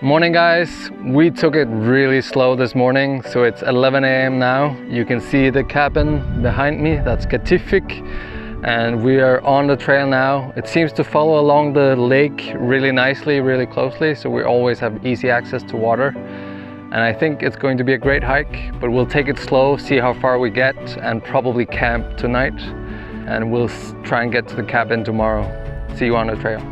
Morning guys, we took it really slow this morning, so it's 11 a.m. now. You can see the cabin behind me, that's Katiffik, and we are on the trail now. It seems to follow along the lake really nicely, really closely, so we always have easy access to water. And I think it's going to be a great hike, but we'll take it slow, see how far we get, and probably camp tonight. And we'll try and get to the cabin tomorrow. See you on the trail.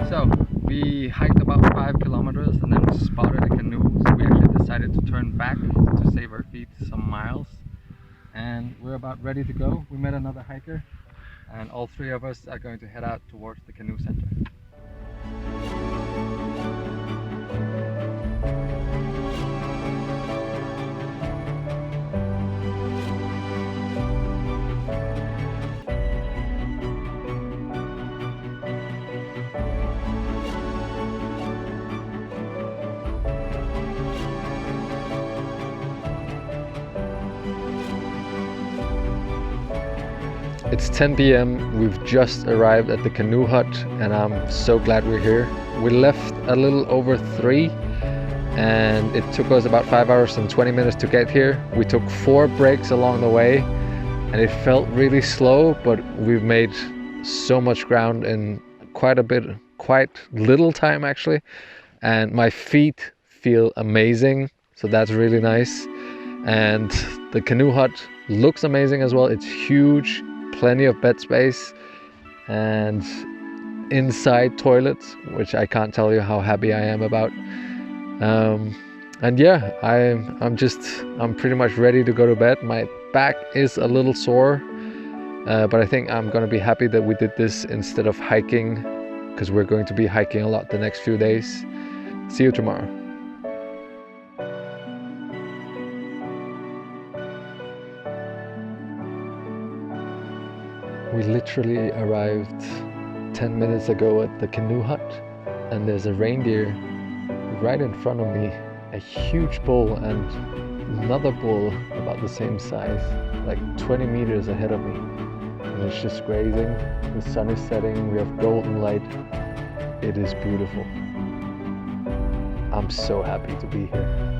So we hiked about 5 kilometers and then spotted a canoe, so we actually decided to turn back to save our feet some miles, and we're about ready to go. We met another hiker and all three of us are going to head out towards the Canoe Centre. It's 10 p.m. We've just arrived at the canoe hut and I'm so glad we're here. We left a little over 3 and it took us about 5 hours and 20 minutes to get here. We took 4 breaks along the way and it felt really slow, but we've made so much ground in quite little time actually. And my feet feel amazing, so that's really nice. And the canoe hut looks amazing as well. It's huge. Plenty of bed space and inside toilets, which I can't tell you how happy I am about. And yeah, I'm pretty much ready to go to bed. My back is a little sore, but I think I'm gonna be happy that we did this instead of hiking, because we're going to be hiking a lot the next few days. See you tomorrow. We literally arrived 10 minutes ago at the canoe hut, and there's a reindeer right in front of me, a huge bull and another bull about the same size, like 20 meters ahead of me. And it's just grazing. The sun is setting, we have golden light. It is beautiful. I'm so happy to be here.